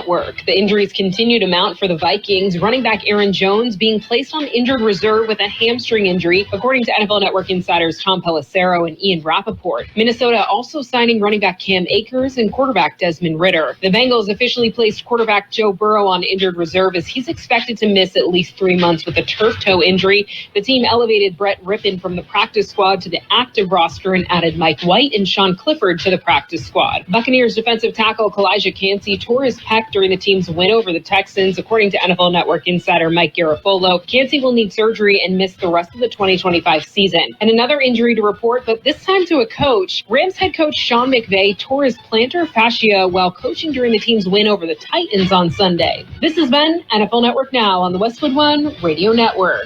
Network. The injuries continue to mount for the Vikings. Running back Aaron Jones being placed on injured reserve with a hamstring injury, according to NFL Network insiders Tom Pelissero and Ian Rappaport. Minnesota also signing running back Cam Akers and quarterback Desmond Ridder. The Bengals officially placed quarterback Joe Burrow on injured reserve as he's expected to miss at least 3 months with a turf toe injury. The team elevated Brett Rippon from the practice squad to the active roster and added Mike White and Sean Clifford to the practice squad. Buccaneers defensive tackle Kalijah Cansey tore his pec during the team's win over the Texans, according to NFL Network insider Mike Garafolo. Cansey will need surgery and miss the rest of the 2025 season. And another injury to report, but this time to a coach. Rams head coach Sean McVay tore his plantar fascia while coaching during the team's win over the Titans on Sunday. This has been NFL Network Now on the Westwood One Radio Network.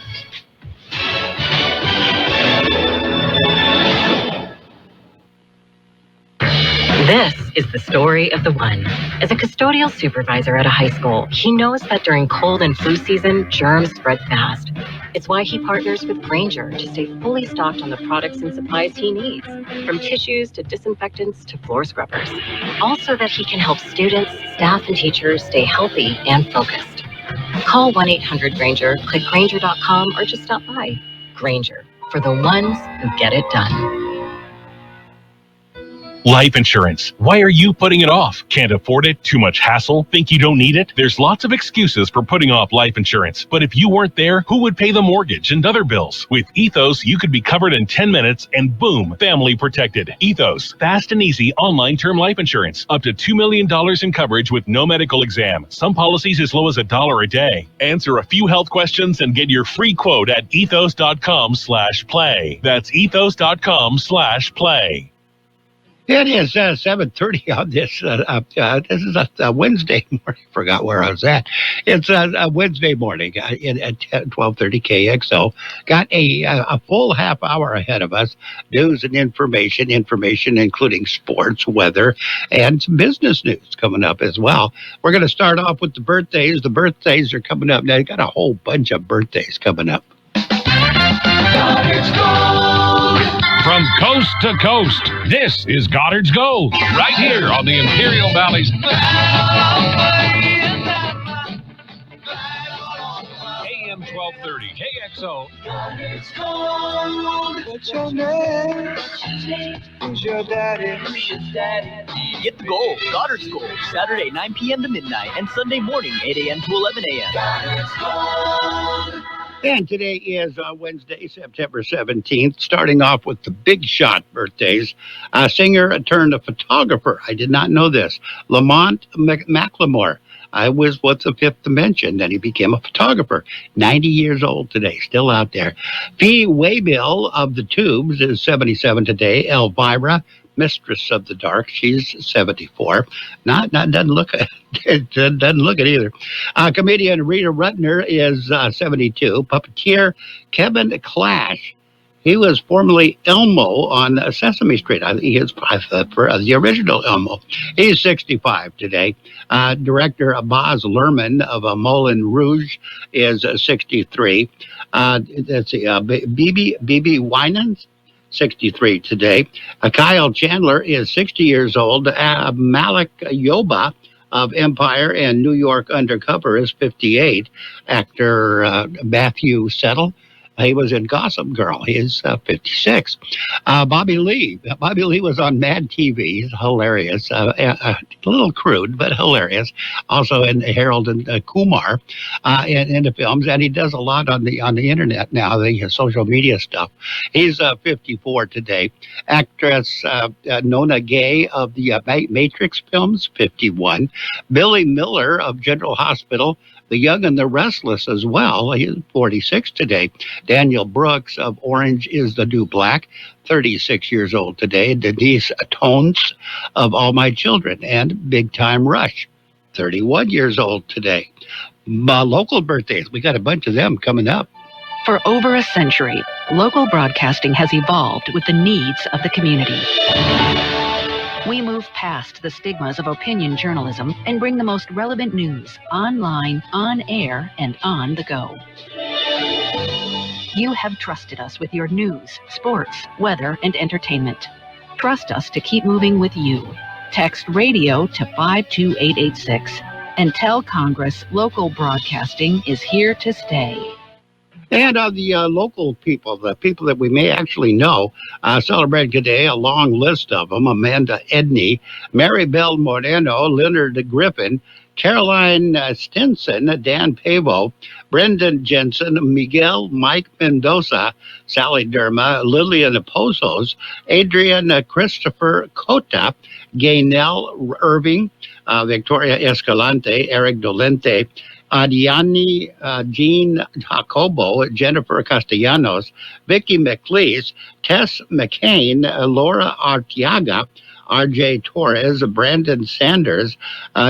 This is the story of the one. As a custodial supervisor at a high school, he knows that during cold and flu season, germs spread fast. It's why he partners with Grainger to stay fully stocked on the products and supplies he needs, from tissues to disinfectants to floor scrubbers. Also that he can help students, staff, and teachers stay healthy and focused. Call 1-800-GRAINGER, click Grainger.com, or just stop by. Grainger, for the ones who get it done. Life insurance. Why are you putting it off? Can't afford it? Too much hassle? Think you don't need it? There's lots of excuses for putting off life insurance. But if you weren't there, who would pay the mortgage and other bills? With Ethos, you could be covered in 10 minutes and boom, family protected. Ethos, fast and easy online term life insurance. Up to $2 million in coverage with no medical exam. Some policies as low as $1 a day. Answer a few health questions and get your free quote at ethos.com/play. That's ethos.com/play. It is 7:30 on this. This is a Wednesday morning. Forgot where I was at. It's a Wednesday morning at 12:30 KXO. Got a full half hour ahead of us. News and information including sports, weather, and some business news coming up as well. We're going to start off with the birthdays. The birthdays are coming up. Now, you got a whole bunch of birthdays coming up. From coast to coast, this is Goddard's Gold, right here on the Imperial Valley's AM 1230 KXO. Goddard's Gold. What's your name? Who's your daddy? Get the gold, Goddard's Gold, Saturday 9 p.m. to midnight and Sunday morning 8 a.m. to 11 a.m. Goddard's Gold. And today is Wednesday, September 17th, starting off with the big shot birthdays. Singer turned a photographer. I did not know this. Lamont McLemore. I was with the Fifth Dimension. Then he became a photographer. 90 years old today, still out there. P. Waybill of the Tubes is 77 today. Elvira, Mistress of the Dark, she's 74. Doesn't look it either. Comedian Rita Rutner is 72. Puppeteer Kevin Clash, he was formerly Elmo on Sesame Street. I think he is for the original Elmo. He's 65 today. Director Baz Luhrmann of Moulin Rouge is 63. Let's see, BB Winans, 63 today. Kyle Chandler is 60 years old. Malik Yoba of Empire and New York Undercover is 58. Actor Matthew Settle, he was in Gossip Girl. He is 56. Bobby Lee. Bobby Lee was on Mad TV. He's hilarious. A little crude, but hilarious. Also in Harold and Kumar in the films. And he does a lot on the internet now, the social media stuff. He's 54 today. Actress Nona Gay of the Matrix films, 51. Billy Miller of General Hospital, The Young and the Restless as well. He's 46 today. Daniel Brooks of Orange is the New Black, 36 years old today. Denise Tones of All My Children and Big Time Rush, 31 years old today. Local birthdays, we got a bunch of them coming up. For over a century, local broadcasting has evolved with the needs of the community. We move past the stigmas of opinion journalism and bring the most relevant news online, on air, and on the go. You have trusted us with your news, sports, weather, and entertainment. Trust us to keep moving with you. Text radio to 52886. And tell Congress local broadcasting is here to stay. And the local people, the people that we may actually know, celebrate today, a long list of them: Amanda Edney, Mary Bell Moreno, Leonard Griffin, Caroline Stinson, Dan Pavo, Brendan Jensen, Miguel Mike Mendoza, Sally Derma, Lillian Pozos, Adrian Christopher Cota, Gaynell Irving, Victoria Escalante, Eric Dolente, Adiani Jean Jacobo, Jennifer Castellanos, Vicky McLeese, Tess McCain, Laura Artiaga, R.J. Torres, Brandon Sanders,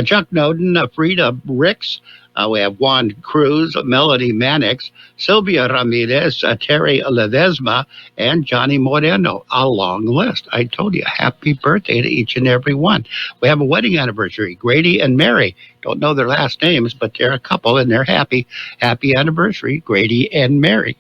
Chuck Noden, Frida Ricks. We have Juan Cruz, Melody Mannix, Sylvia Ramirez, Terry Ledesma, and Johnny Moreno. A long list. I told you, happy birthday to each and every one. We have a wedding anniversary, Grady and Mary. Don't know their last names, but they're a couple and they're happy. Happy anniversary, Grady and Mary.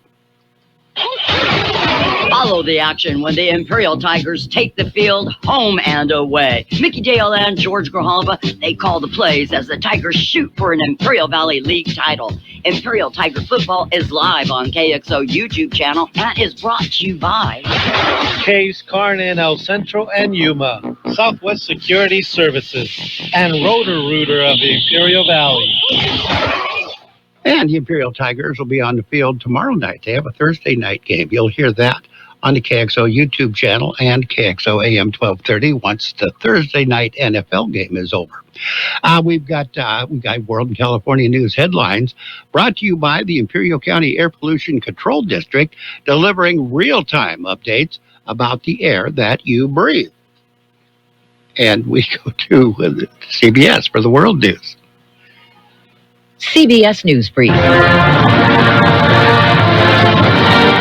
Follow the action when the Imperial Tigers take the field home and away. Mickey Dale and George Grijalva, they call the plays as the Tigers shoot for an Imperial Valley League title. Imperial Tiger football is live on KXO YouTube channel and is brought to you by Case Carnan, El Centro, and Yuma, Southwest Security Services, and Roto-Rooter of the Imperial Valley. And the Imperial Tigers will be on the field tomorrow night. They have a Thursday night game. You'll hear that on the KXO YouTube channel and KXO AM 1230 once the Thursday night NFL game is over. We've got World and California News headlines brought to you by the Imperial County Air Pollution Control District, delivering real-time updates about the air that you breathe. And we go to CBS for the World News. CBS News Brief.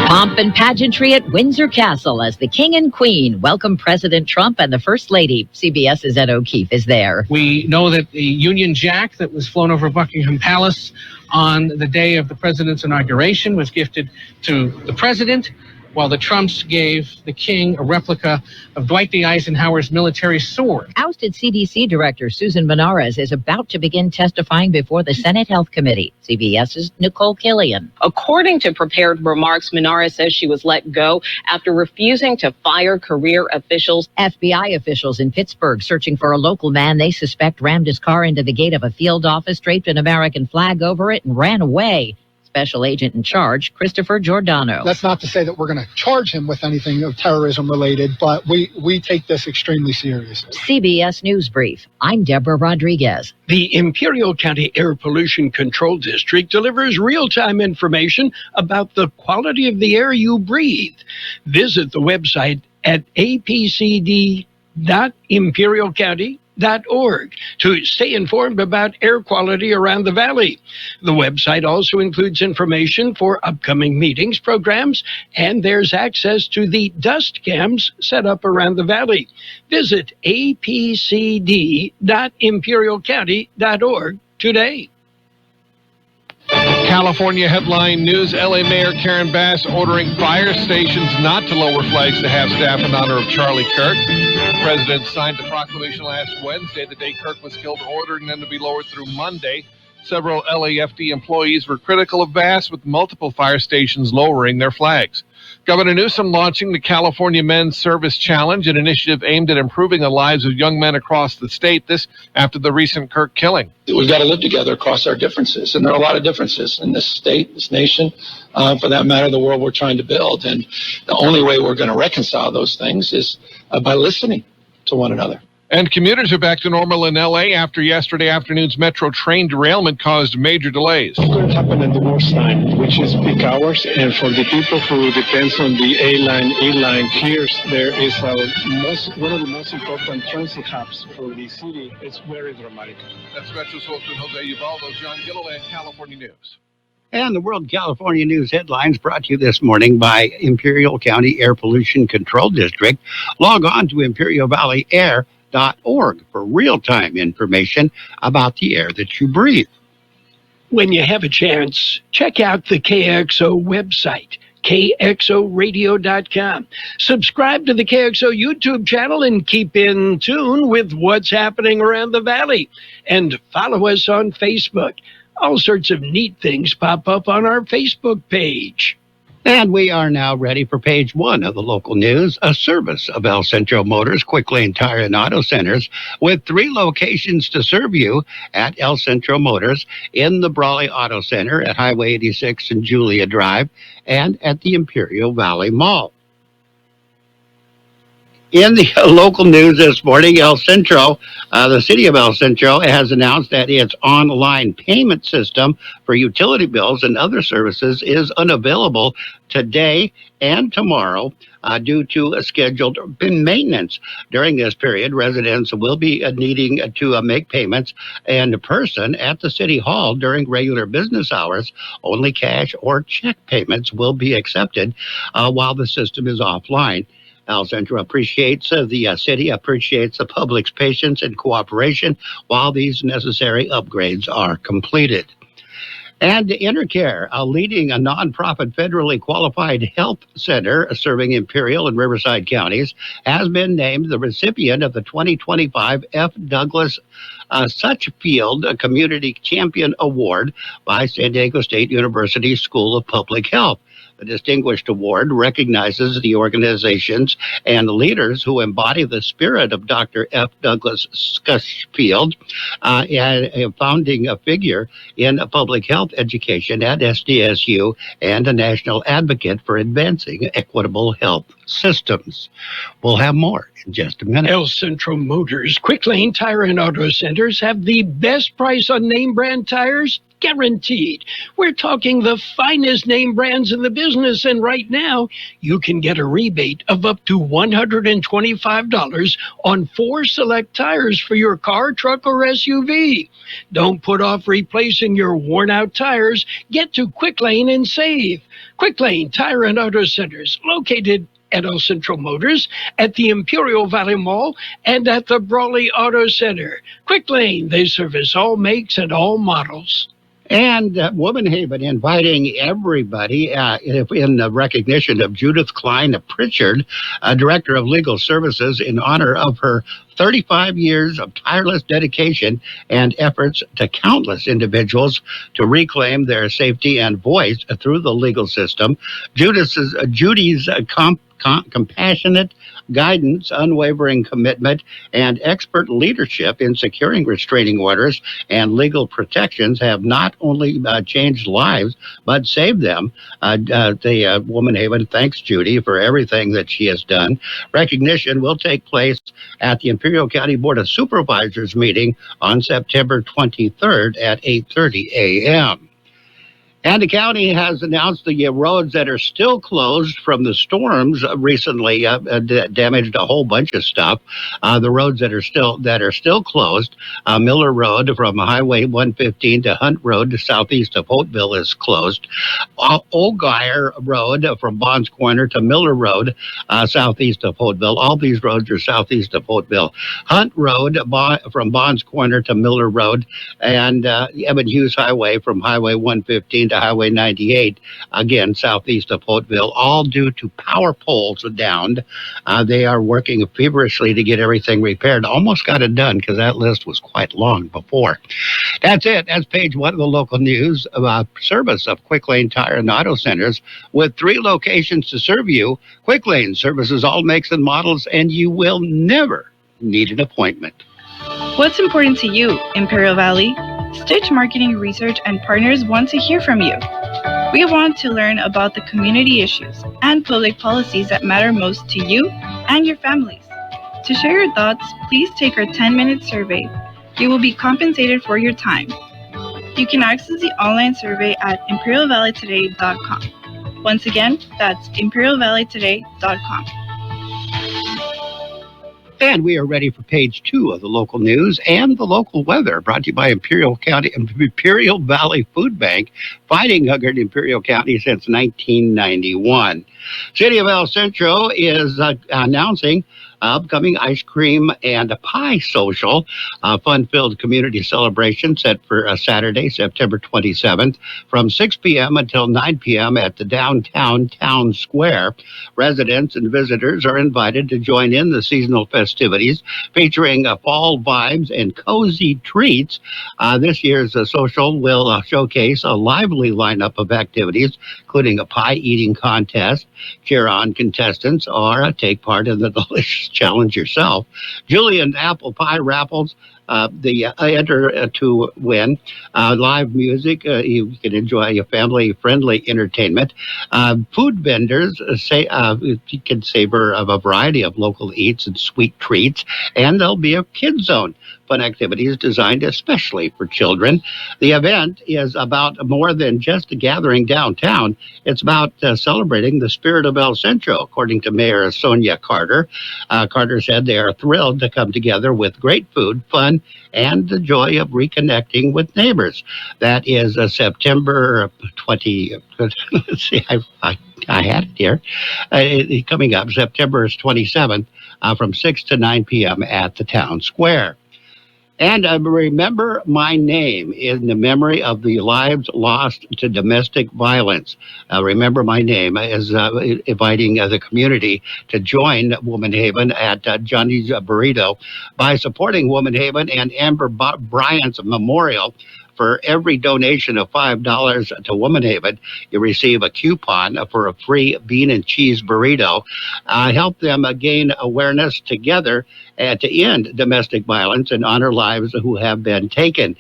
Pomp and pageantry at Windsor Castle as the King and Queen welcome President Trump and the First Lady. CBS's Ed O'Keefe is there. We know that the Union Jack that was flown over Buckingham Palace on the day of the president's inauguration was gifted to the president, while the Trumps gave the king a replica of Dwight D. Eisenhower's military sword. Ousted CDC Director Susan Menares is about to begin testifying before the Senate Health Committee. CBS's Nicole Killian. According to prepared remarks, Menares says she was let go after refusing to fire career officials. FBI officials in Pittsburgh searching for a local man they suspect rammed his car into the gate of a field office, draped an American flag over it, and ran away. Special agent in charge, Christopher Giordano. That's not to say that we're going to charge him with anything of terrorism related, but we take this extremely seriously. CBS News Brief. I'm Deborah Rodriguez. The Imperial County Air Pollution Control District delivers real-time information about the quality of the air you breathe. Visit the website at apcd.imperialcounty.org to stay informed about air quality around the valley. The website also includes information for upcoming meetings, programs, and there's access to the dust cams set up around the valley. Visit apcd.imperialcounty.org today. California headline news: LA Mayor Karen Bass ordering fire stations not to lower flags to have staff in honor of Charlie Kirk. The president signed the proclamation last Wednesday, the day Kirk was killed, ordering them to be lowered through Monday. Several LAFD employees were critical of Bass, with multiple fire stations lowering their flags. Governor Newsom launching the California Men's Service Challenge, an initiative aimed at improving the lives of young men across the state. This after the recent Kirk killing. We've got to live together across our differences, and there are a lot of differences in this state, this nation, for that matter, the world we're trying to build. And the only way we're going to reconcile those things is by listening to one another. And commuters are back to normal in L.A. after yesterday afternoon's metro train derailment caused major delays. It's going to happen at the worst time, which is peak hours. And for the people who depends on the E-line, here there is one of the most important transit hubs for the city. It's very dramatic. That's Metro spokesman Jose Ubaldo. John Gilliland, California News. And the World California News headlines brought to you this morning by Imperial County Air Pollution Control District. Log on to Imperial Valley Air.org for real-time information about the air that you breathe. When you have a chance, check out the KXO website, KXORadio.com. Subscribe to the KXO YouTube channel and keep in tune with what's happening around the valley. And follow us on Facebook. All sorts of neat things pop up on our Facebook page. And we are now ready for page one of the local news, a service of El Centro Motors Quick Lane Tire and Auto Centers with 3 locations to serve you at El Centro Motors in the Brawley Auto Center at Highway 86 and Julia Drive and at the Imperial Valley Mall. In the local news this morning, El Centro, the city of El Centro has announced that its online payment system for utility bills and other services is unavailable today and tomorrow due to a scheduled maintenance. During this period, residents will be needing to make payments in person at the City Hall during regular business hours. Only cash or check payments will be accepted while the system is offline. El Centro appreciates the city appreciates the public's patience and cooperation while these necessary upgrades are completed. And Intercare, a nonprofit federally qualified health center serving Imperial and Riverside counties, has been named the recipient of the 2025 F. Douglas Suchfield Community Champion Award by San Diego State University School of Public Health. The distinguished award recognizes the organizations and leaders who embody the spirit of Dr. F. Douglas Suchfield, a founding figure in public health education at SDSU and a national advocate for advancing equitable health systems. We'll have more in just a minute. El Centro Motors Quick Lane Tire and Auto Centers have the best price on name brand tires, guaranteed. We're talking the finest name brands in the business, and right now you can get a rebate of up to $125 on 4 select tires for your car, truck, or SUV. Don't put off replacing your worn-out tires. Get to Quick Lane and save. Quick Lane Tire and Auto Centers, located at El Centro Motors, at the Imperial Valley Mall, and at the Brawley Auto Center. Quick Lane, they service all makes and all models. And Womanhaven inviting everybody in recognition of Judith Klein Pritchard, Director of Legal Services, in honor of her 35 years of tireless dedication and efforts to countless individuals to reclaim their safety and voice through the legal system. Judy's compassionate guidance, unwavering commitment, and expert leadership in securing restraining orders and legal protections have not only changed lives, but saved them. The Womanhaven thanks Judy for everything that she has done. Recognition will take place at the Imperial County Board of Supervisors meeting on September 23rd at 8:30 a.m. And the county has announced the roads that are still closed from the storms recently damaged a whole bunch of stuff. The roads that are still closed, Miller Road from Highway 115 to Hunt Road to southeast of Holtville is closed. O'Geyer Road from Bonds Corner to Miller Road southeast of Holtville. All these roads are southeast of Holtville. Hunt Road from Bonds Corner to Miller Road, and Evan Hughes Highway from Highway 115 to Highway 98, again, southeast of Holtville, all due to power poles downed. They are working feverishly to get everything repaired. Almost got it done because that list was quite long before. That's it. That's page one of the local news service of Quick Lane Tire and Auto Centers with 3 locations to serve you. Quick Lane services all makes and models, and you will never need an appointment. What's important to you, Imperial Valley? Stitch Marketing Research and partners want to hear from you. We want to learn about the community issues and public policies that matter most to you and your families. To share your thoughts, please take our 10-minute survey. You will be compensated for your time. You can access the online survey at imperialvalleytoday.com. Once again, that's imperialvalleytoday.com. And we are ready for page 2 of the local news and the local weather, brought to you by Imperial Valley Food Bank, fighting hunger in Imperial County since 1991. City of El Centro is announcing Upcoming ice cream and a pie social, fun-filled community celebration set for Saturday, September 27th, from 6 p.m. until 9 p.m. at the downtown town square. Residents and visitors are invited to join in the seasonal festivities, featuring fall vibes and cozy treats. This year's social will showcase a lively lineup of activities, including a pie-eating contest, cheer on contestants, or take part in the delicious challenge yourself. Julian apple pie raffles. Enter to win live music. You can enjoy a family-friendly entertainment. Food vendors you can savor of a variety of local eats and sweet treats, and there'll be a kid zone. Fun activities designed especially for children. The event is about more than just a gathering downtown. It's about celebrating the spirit of El Centro, according to Mayor Sonia Carter. Carter said they are thrilled to come together with great food, fun, and the joy of reconnecting with neighbors. That is September 20. Let's see, I had it here. Coming up September 27th from 6 to 9 p.m. at the town square. And remember my name in the memory of the lives lost to domestic violence. Remember my name is inviting the community to join Woman Haven at Johnny's Burrito by supporting Woman Haven and Amber Bryant's memorial. For every donation of $5 to Woman Haven, you receive a coupon for a free bean and cheese burrito. Help them gain awareness together to end domestic violence and honor lives who have been taken.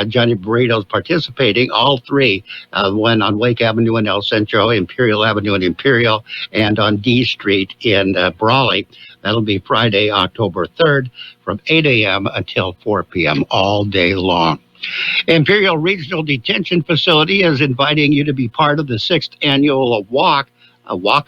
Johnny Burrito's participating, all three, one on Wake Avenue in El Centro, Imperial Avenue in Imperial, and on D Street in Brawley. That'll be Friday, October 3rd, from 8 a.m. until 4 p.m. all day long. Imperial Regional Detention Facility is inviting you to be part of the 6th annual walk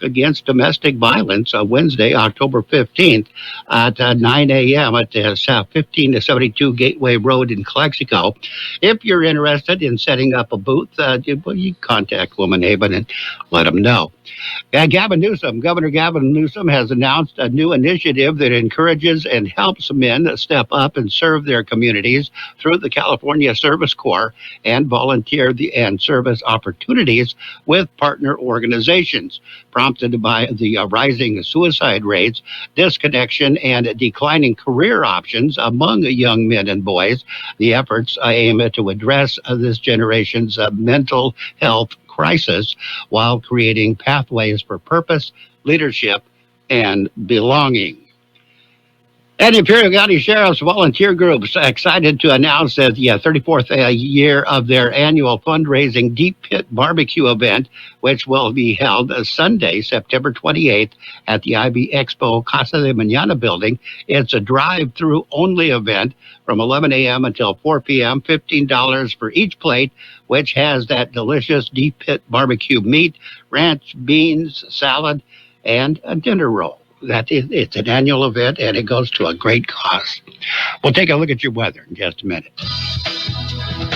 against domestic violence on Wednesday, October 15th at 9 a.m. at the 15-72 Gateway Road in Calexico. If you're interested in setting up a booth, you contact Woman Haven and let them know. Governor Gavin Newsom has announced a new initiative that encourages and helps men step up and serve their communities through the California Service Corps and volunteer and service opportunities with partner organizations. Prompted by the rising suicide rates, disconnection, and declining career options among young men and boys, the efforts aim to address this generation's mental health crisis while creating pathways for purpose, leadership, and belonging. And Imperial County Sheriff's volunteer groups excited to announce that the 34th year of their annual fundraising Deep Pit Barbecue event, which will be held Sunday, September 28th at the IB Expo Casa de Mañana building. It's a drive-through only event from 11 a.m. until 4 p.m., $15 for each plate, which has that delicious Deep Pit barbecue meat, ranch, beans, salad, and a dinner roll. It's an annual event, and it goes to a great cause. We'll take a look at your weather in just a minute.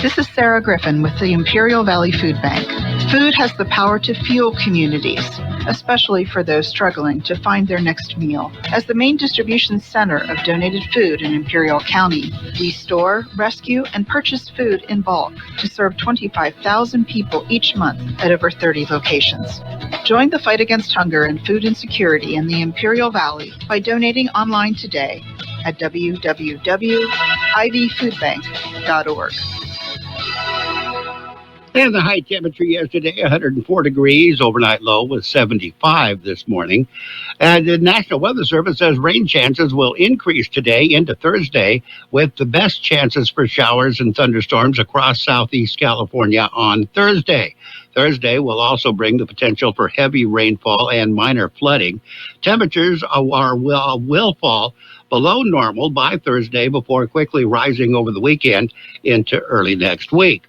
This is Sarah Griffin with the Imperial Valley Food Bank. Food has the power to fuel communities, especially for those struggling to find their next meal. As the main distribution center of donated food in Imperial County, we store, rescue, and purchase food in bulk to serve 25,000 people each month at over 30 locations. Join the fight against hunger and food insecurity in the Imperial Valley by donating online today at www.ivfoodbank.org. And the high temperature yesterday, 104 degrees. Overnight low was 75 this morning. And the National Weather Service says rain chances will increase today into Thursday, with the best chances for showers and thunderstorms across southeast California on Thursday. Thursday will also bring the potential for heavy rainfall and minor flooding. Temperatures will fall below normal by Thursday before quickly rising over the weekend into early next week.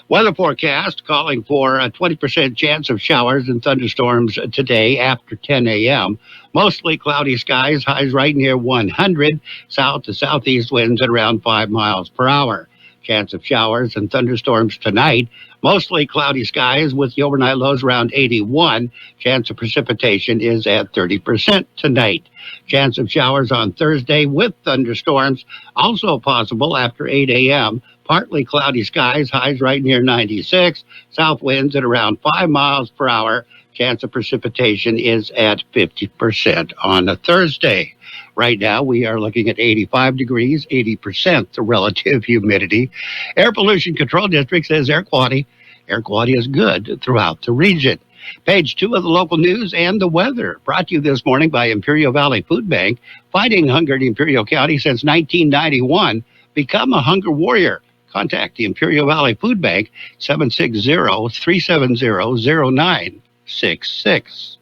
Weather forecast calling for a 20% chance of showers and thunderstorms today after 10 a.m. Mostly cloudy skies, highs right near 100, south to southeast winds at around 5 miles per hour. Chance of showers and thunderstorms tonight. Mostly cloudy skies with the overnight lows around 81. Chance of precipitation is at 30% tonight. Chance of showers on Thursday with thunderstorms also possible after 8 a.m. Partly cloudy skies, highs right near 96. South winds at around 5 miles per hour. Chance of precipitation is at 50% on a Thursday. Right now, we are looking at 85 degrees, 80% the relative humidity. Air Pollution Control District says air quality is good throughout the region. Page 2 of the local news and the weather, brought to you this morning by Imperial Valley Food Bank, fighting hunger in Imperial County since 1991. Become a hunger warrior. Contact the Imperial Valley Food Bank, 760-370-0966.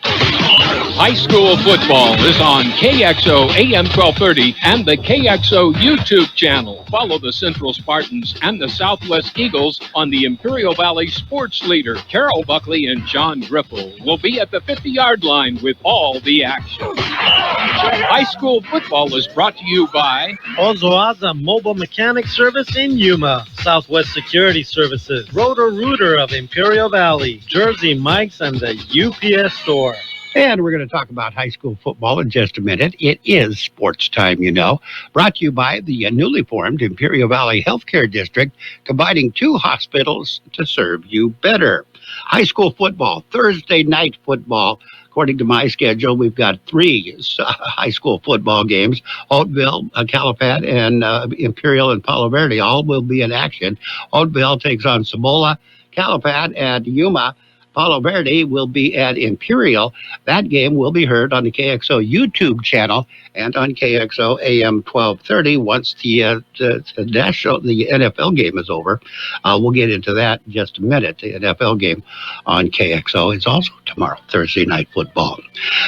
High school football is on KXO AM 1230 and the KXO YouTube channel. Follow the Central Spartans and the Southwest Eagles on the Imperial Valley sports leader. Carroll, Buckley, and John Gripple will be at the 50-yard line with all the action. High school football is brought to you by Ozoaza Mobile Mechanic Service in Yuma, Southwest Security Services, Roto-Rooter of Imperial Valley, Jersey Mike's, and the UPS Store. And we're going to talk about high school football in just a minute. It is sports time, you know. Brought to you by the newly formed Imperial Valley Healthcare District, combining 2 hospitals to serve you better. High school football, Thursday night football. According to my schedule, we've got 3 high school football games. Oakville, Calapat, and Imperial and Palo Verde all will be in action. Oakville takes on Cibola, Calapat at Yuma. Palo Verde will be at Imperial. That game will be heard on the KXO YouTube channel and on KXO AM 1230 once the NFL game is over. We'll get into that in just a minute. The NFL game on KXO is also tomorrow, Thursday night football.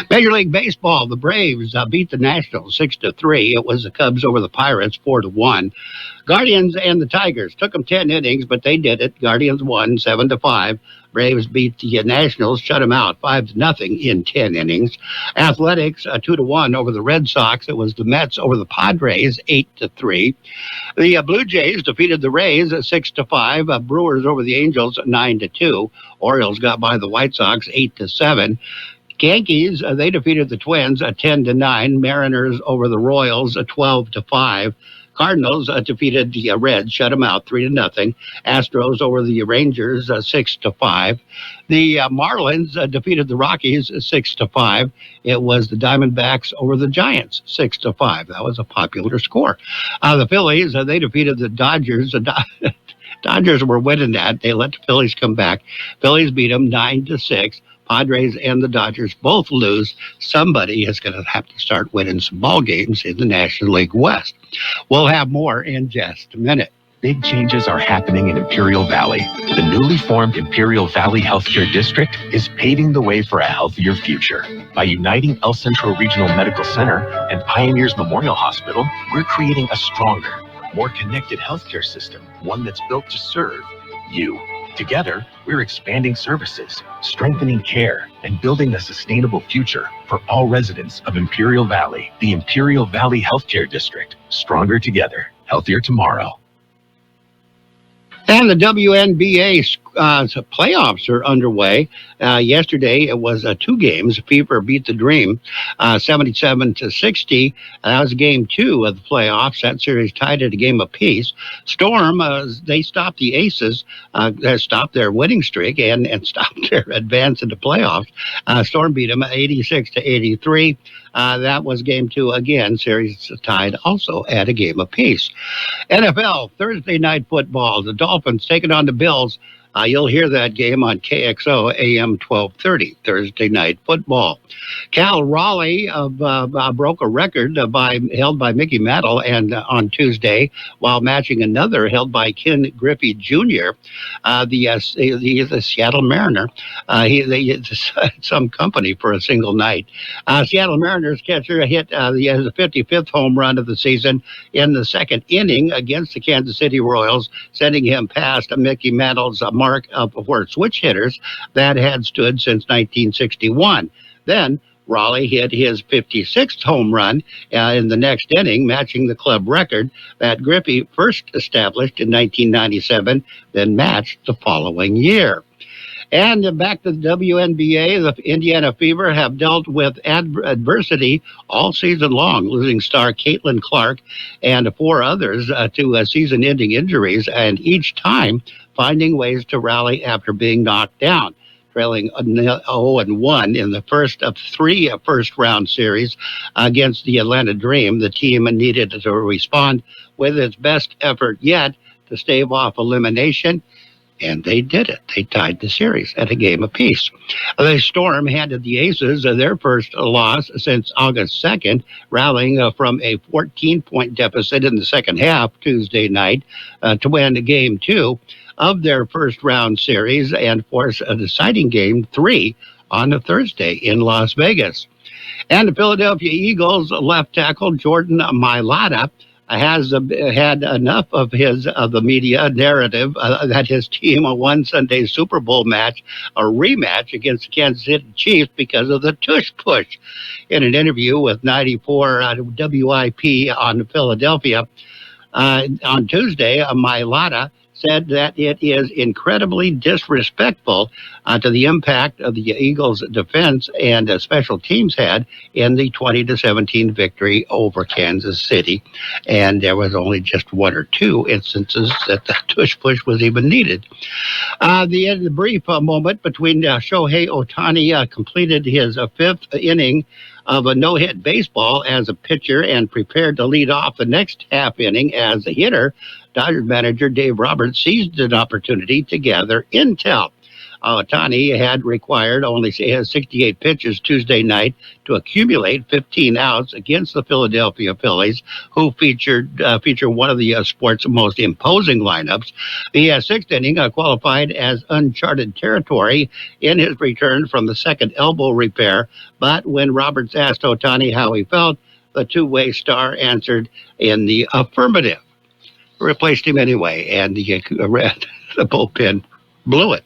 Major League Baseball, the Braves beat the Nationals 6-3. It was the Cubs over the Pirates 4-1. Guardians and the Tigers took them 10 innings, but they did it. Guardians won 7-5. Braves beat the Nationals, shut them out 5-0 in 10 innings. Athletics 2-1 over the Red Sox. It was the Mets over the Padres 8-3. The Blue Jays defeated the Rays 6-5. Brewers over the Angels 9-2. Orioles got by the White Sox 8-7. Yankees they defeated the Twins 10-9. Mariners over the Royals 12-5. Cardinals defeated the Reds, shut them out 3-0. Astros over the Rangers 6-5. The Marlins defeated the Rockies 6-5. It was the Diamondbacks over the Giants 6-5. That was a popular score. The Phillies they defeated the Dodgers. Dodgers were winning that. They let the Phillies come back. Phillies beat them 9-6. Padres and the Dodgers both lose. Somebody is going to have to start winning some ball games in the National League West. We'll have more in just a minute. Big changes are happening in Imperial Valley. The newly formed Imperial Valley Healthcare District is paving the way for a healthier future. By uniting El Centro Regional Medical Center and Pioneers Memorial Hospital, we're creating a stronger, more connected healthcare system, one that's built to serve you. Together, we're expanding services, strengthening care, and building a sustainable future for all residents of Imperial Valley. The Imperial Valley Healthcare District. Stronger together, healthier tomorrow. And the WNBA playoffs are underway. Yesterday, it was 2 games. Fever beat the Dream 77-60. That was game 2 of the playoffs. That series tied at a game apiece. Storm, they stopped the Aces, stopped their winning streak and stopped their advance into playoffs. Storm beat them 86-83. That was game 2 again. Series tied also at a game apiece. NFL, Thursday night football. The Dolphins taking on the Bills. You'll hear that game on KXO AM 1230, Thursday night football. Cal Raleigh broke a record held by Mickey Mantle and on Tuesday, while matching another held by Ken Griffey Jr., the Seattle Mariner. It's some company for a single night. Seattle Mariners catcher hit the 55th home run of the season in the 2nd inning against the Kansas City Royals, sending him past Mickey Mantle's mark for switch hitters that had stood since 1961. Then Raleigh hit his 56th home run in the next inning, matching the club record that Griffey first established in 1997, then matched the following year. And back to the WNBA, the Indiana Fever have dealt with adversity all season long, losing star Caitlin Clark and 4 others to season-ending injuries, and each time finding ways to rally after being knocked down. Trailing 0-1 in the first of 3 first-round series against the Atlanta Dream, the team needed to respond with its best effort yet to stave off elimination. And they did it. They tied the series at a game apiece. The Storm handed the Aces their first loss since August 2nd, rallying from a 14-point deficit in the second half Tuesday night to win Game 2 of their first-round series and force a deciding Game 3 on a Thursday in Las Vegas. And the Philadelphia Eagles left tackle Jordan Mailata has had enough of the media narrative that his team won Sunday's Super Bowl match, a rematch against the Kansas City Chiefs because of the tush push. In an interview with 94 WIP on Philadelphia on Tuesday, Mailata said that it is incredibly disrespectful to the impact of the Eagles' defense and special teams had in the 20-17 victory over Kansas City. And there was only just 1 or 2 instances that the tush push was even needed. The brief moment between Shohei Ohtani completed his 5th inning of a no-hit baseball as a pitcher and prepared to lead off the next half inning as a hitter, Dodgers manager Dave Roberts seized an opportunity to gather intel. Ohtani had required only 68 pitches Tuesday night to accumulate 15 outs against the Philadelphia Phillies, who feature one of the sport's most imposing lineups. The 6th inning qualified as uncharted territory in his return from the second elbow repair, but when Roberts asked Ohtani how he felt, the two-way star answered in the affirmative. Replaced him anyway, and the bullpen blew it.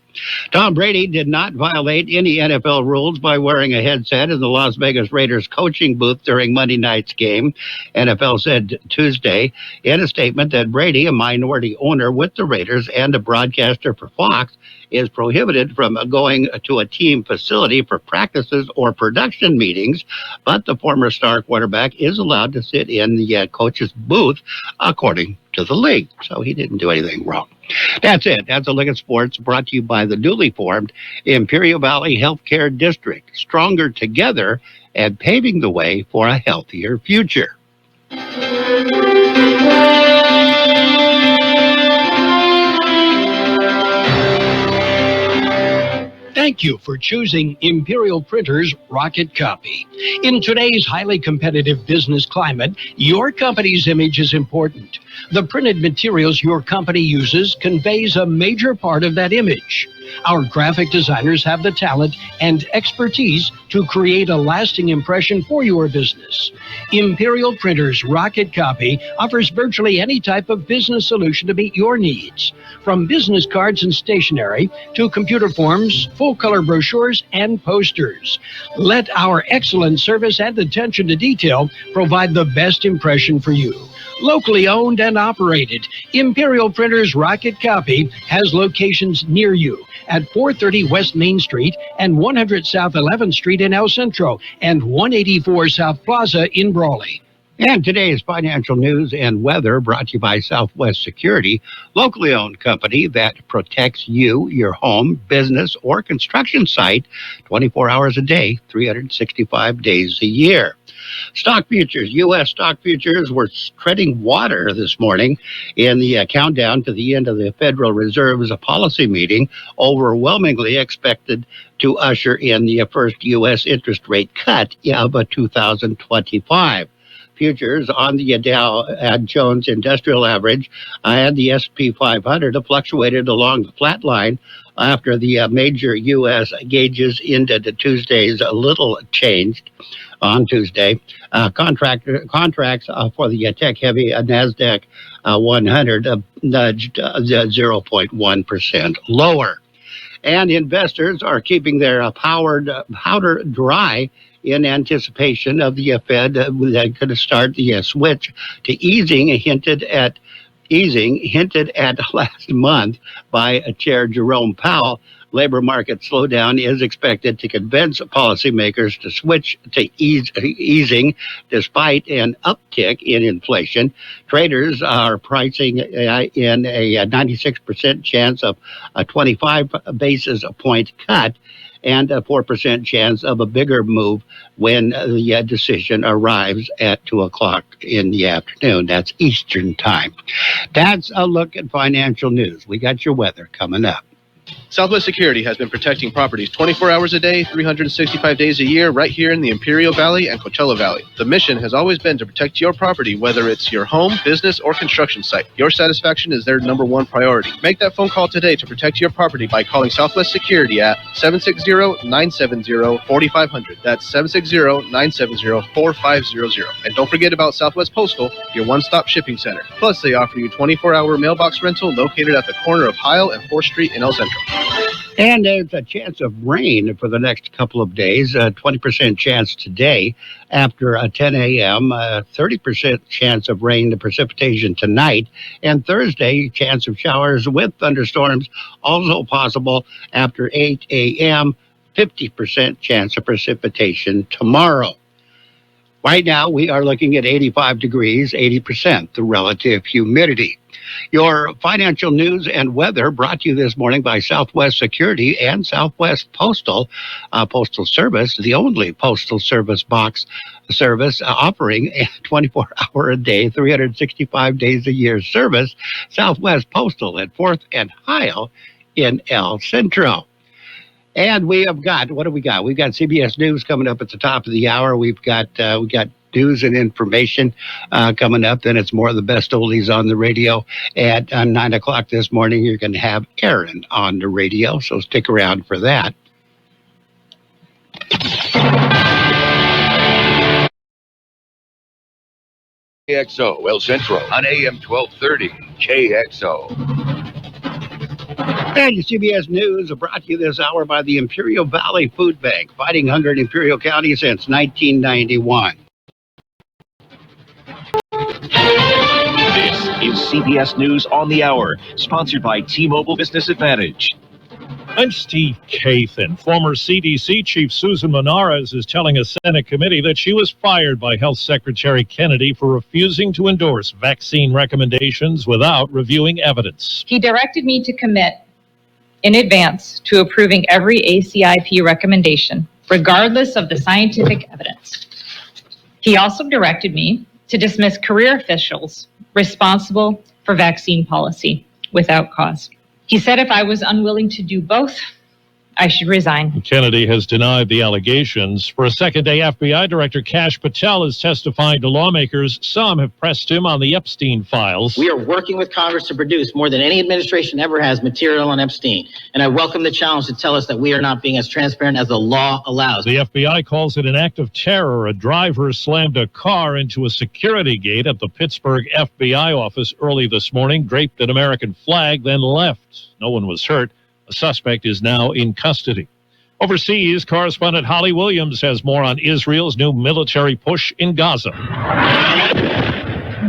Tom Brady did not violate any NFL rules by wearing a headset in the Las Vegas Raiders coaching booth during Monday night's game. NFL said Tuesday in a statement that Brady, a minority owner with the Raiders and a broadcaster for Fox, is prohibited from going to a team facility for practices or production meetings, but the former star quarterback is allowed to sit in the coach's booth, according to the league. So he didn't do anything wrong. That's it. That's a look at sports brought to you by the newly formed Imperial Valley Healthcare District, stronger together and paving the way for a healthier future. Thank you for choosing Imperial Printers Rocket Copy. In today's highly competitive business climate, your company's image is important. The printed materials your company uses conveys a major part of that image. Our graphic designers have the talent and expertise to create a lasting impression for your business. Imperial Printers Rocket Copy offers virtually any type of business solution to meet your needs, from business cards and stationery to computer forms, full-color brochures, and posters. Let our excellent service and attention to detail provide the best impression for you. Locally owned and operated, Imperial Printers Rocket Copy has locations near you at 430 West Main Street and 100 South 11th Street in El Centro and 184 South Plaza in Brawley. And today's financial news and weather brought to you by Southwest Security, locally owned company that protects you, your home, business, or construction site 24 hours a day, 365 days a year. Stock futures, U.S. stock futures were treading water this morning in the countdown to the end of the Federal Reserve's policy meeting, overwhelmingly expected to usher in the first U.S. interest rate cut of 2025. Futures on the Dow Jones Industrial Average and the S&P 500 fluctuated along the flat line after the major U.S. gauges ended Tuesday's little changed. On Tuesday, contracts for the tech-heavy NASDAQ 100 nudged 0.1% lower. And investors are keeping their powder dry in anticipation of the Fed that going to start the switch to easing hinted at last month by Chair Jerome Powell. Labor market slowdown is expected to convince policymakers to switch to easing despite an uptick in inflation. Traders are pricing in a 96% chance of a 25 basis point cut and a 4% chance of a bigger move when the decision arrives at 2 o'clock in the afternoon. That's Eastern time. That's a look at financial news. We got your weather coming up. Southwest Security has been protecting properties 24 hours a day, 365 days a year, right here in the Imperial Valley and Coachella Valley. The mission has always been to protect your property, whether it's your home, business, or construction site. Your satisfaction is their #1 priority. Make that phone call today to protect your property by calling Southwest Security at 760-970-4500. That's 760-970-4500. And don't forget about Southwest Postal, your one-stop shipping center. Plus, they offer you 24-hour mailbox rental located at the corner of Heil and 4th Street in El Centro. And there's a chance of rain for the next couple of days, 20% chance today after 10 a.m., 30% chance of rain, the precipitation tonight, and Thursday, chance of showers with thunderstorms also possible after 8 a.m., 50% chance of precipitation tomorrow. Right now, we are looking at 85 degrees, 80% the relative humidity. Your financial news and weather brought to you this morning by Southwest Security and Southwest Postal Service, the only postal service box service offering a 24-hour a day, 365 days a year service. Southwest Postal at 4th and Heil in El Centro. And we have got, what do we got? We've got CBS News coming up at the top of the hour. We've got news and information coming up. Then it's more of the best oldies on the radio. At 9 o'clock this morning, you're going to have Aaron on the radio, so stick around for that. KXO El Centro on AM 1230 KXO. And your CBS News brought to you this hour by the Imperial Valley Food Bank, fighting hunger in Imperial County since 1991. This is CBS News on the Hour, sponsored by T-Mobile Business Advantage. I'm Steve Kathan. Former CDC Chief Susan Menares is telling a Senate committee that she was fired by Health Secretary Kennedy for refusing to endorse vaccine recommendations without reviewing evidence. He directed me to commit in advance to approving every ACIP recommendation, regardless of the scientific evidence. He also directed me to dismiss career officials responsible for vaccine policy without cause. He said if I was unwilling to do both, I should resign. Kennedy has denied the allegations. For a second day, FBI Director Kash Patel is testifying to lawmakers. Some have pressed him on the Epstein files. We are working with Congress to produce more than any administration ever has material on Epstein. And I welcome the challenge to tell us that we are not being as transparent as the law allows. The FBI calls it an act of terror. A driver slammed a car into a security gate at the Pittsburgh FBI office early this morning, draped an American flag, then left. No one was hurt. The suspect is now in custody. Overseas, correspondent Holly Williams has more on Israel's new military push in Gaza.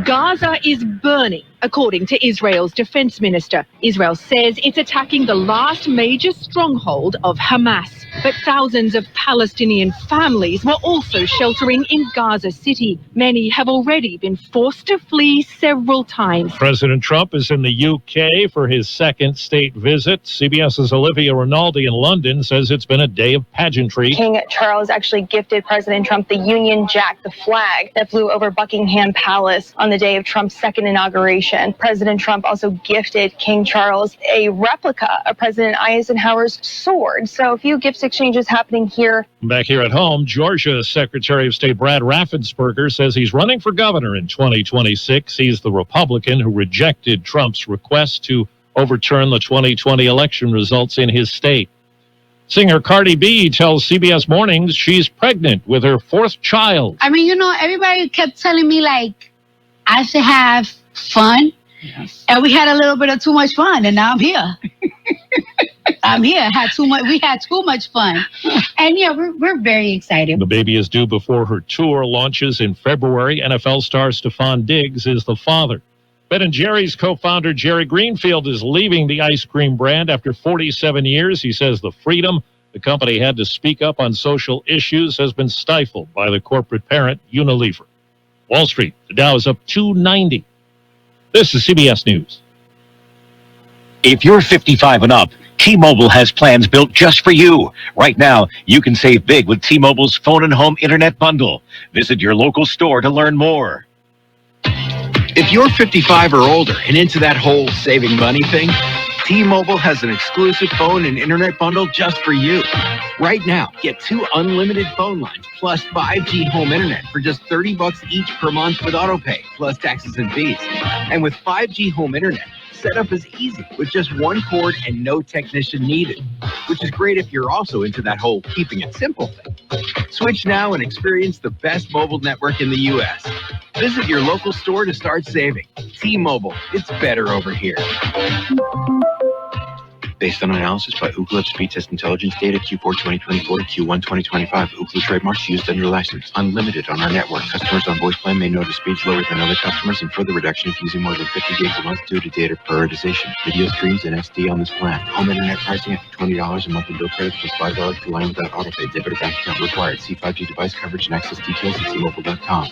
Gaza is burning, according to Israel's defense minister. Israel says it's attacking the last major stronghold of Hamas. But thousands of Palestinian families were also sheltering in Gaza City. Many have already been forced to flee several times. President Trump is in the UK for his second state visit. CBS's Olivia Rinaldi in London says it's been a day of pageantry. King Charles actually gifted President Trump the Union Jack, the flag that flew over Buckingham Palace on the day of Trump's second inauguration. President Trump also gifted King Charles a replica of President Eisenhower's sword. So a few gifts exchanges happening here. Back here at home, Georgia Secretary of State Brad Raffensperger says he's running for governor in 2026. He's the Republican who rejected Trump's request to overturn the 2020 election results in his state. Singer Cardi B tells CBS Mornings she's pregnant with her fourth child. I mean, everybody kept telling me, I should have fun. Yes. And we had a little bit of too much fun, and now I'm here. I'm here. We had too much fun. And yeah, we're very excited. The baby is due before her tour launches in February. NFL star Stephon Diggs is the father. Ben & Jerry's co-founder Jerry Greenfield is leaving the ice cream brand after 47 years. He says the freedom the company had to speak up on social issues has been stifled by the corporate parent, Unilever. Wall Street, the Dow is up 290. This is CBS News. If you're 55 and up, T-Mobile has plans built just for you. Right now, you can save big with T-Mobile's phone and home internet bundle. Visit your local store to learn more. If you're 55 or older and into that whole saving money thing, T-Mobile has an exclusive phone and internet bundle just for you. Right now, get 2 unlimited phone lines plus 5G home internet for just $30 each per month with autopay, plus taxes and fees. And with 5G home internet, setup is easy with just 1 cord and no technician needed, which is great if you're also into that whole keeping it simple thing. Switch now and experience the best mobile network in the U.S. Visit your local store to start saving. T-Mobile, it's better over here. Based on analysis by Ookla Speed Test Intelligence data Q4 2024 to Q1 2025. Ookla trademarks used under license. Unlimited on our network. Customers on voice plan may notice speeds lower than other customers and further reduction if using more than 50 gigs a month due to data prioritization. Video streams and SD on this plan. Home internet pricing after $20 a month in bill credits plus $5 per line without autopay. Debit or bank account required. See 5G device coverage and access details at T-Mobile.com.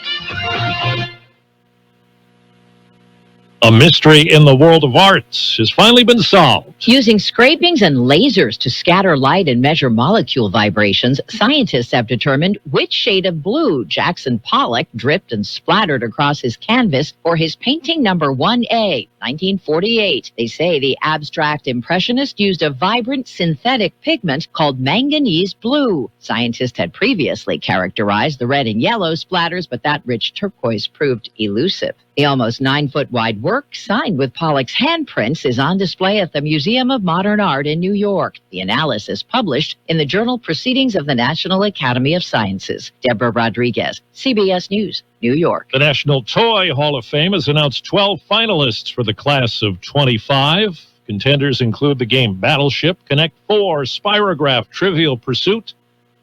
A mystery in the world of arts has finally been solved. Using scrapings and lasers to scatter light and measure molecule vibrations, scientists have determined which shade of blue Jackson Pollock dripped and splattered across his canvas for his painting number 1A, 1948. They say the abstract impressionist used a vibrant synthetic pigment called manganese blue. Scientists had previously characterized the red and yellow splatters, but that rich turquoise proved elusive. The almost 9-foot wide work, signed with Pollock's handprints, is on display at the Museum of Modern Art in New York. The analysis published in the journal Proceedings of the National Academy of Sciences. Deborah Rodriguez, CBS News, New York. The National Toy Hall of Fame has announced 12 finalists for the class of 25. Contenders include the game Battleship, Connect 4, Spirograph, Trivial Pursuit,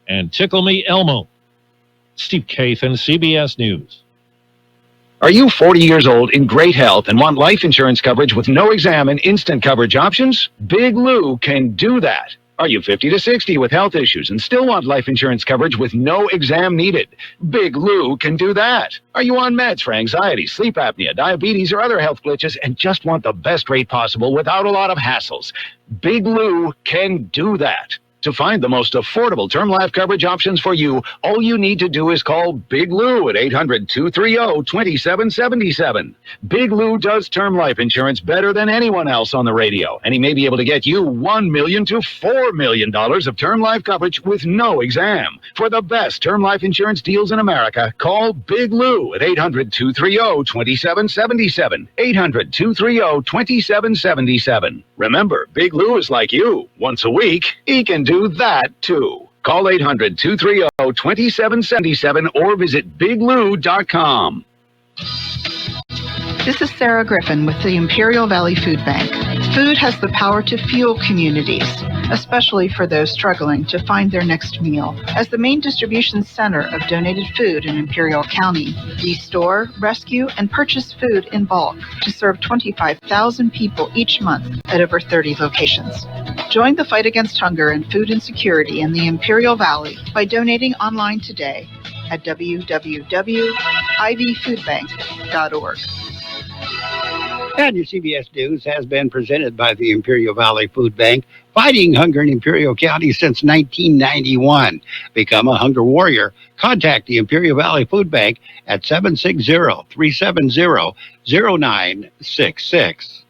and Tickle Me Elmo. Steve Kathan, CBS News. Are you 40 years old in great health and want life insurance coverage with no exam and instant coverage options? Big Lou can do that. Are you 50 to 60 with health issues and still want life insurance coverage with no exam needed? Big Lou can do that. Are you on meds for anxiety, sleep apnea, diabetes, or other health glitches and just want the best rate possible without a lot of hassles? Big Lou can do that. To find the most affordable term life coverage options for you, all you need to do is call Big Lou at 800-230-2777. Big Lou does term life insurance better than anyone else on the radio, and he may be able to get you $1 million to $4 million of term life coverage with no exam. For the best term life insurance deals in America, call Big Lou at 800-230-2777. 800-230-2777. Remember, Big Lou is like you. Once a week, he can do that, too. Call 800-230-2777 or visit biglou.com. This is Sarah Griffin with the Imperial Valley Food Bank. Food has the power to fuel communities, especially for those struggling to find their next meal. As the main distribution center of donated food in Imperial County, we store, rescue, and purchase food in bulk to serve 25,000 people each month at over 30 locations. Join the fight against hunger and food insecurity in the Imperial Valley by donating online today at www.ivfoodbank.org. And your CBS News has been presented by the Imperial Valley Food Bank, fighting hunger in Imperial County since 1991. Become a hunger warrior. Contact the Imperial Valley Food Bank at 760-370-0966.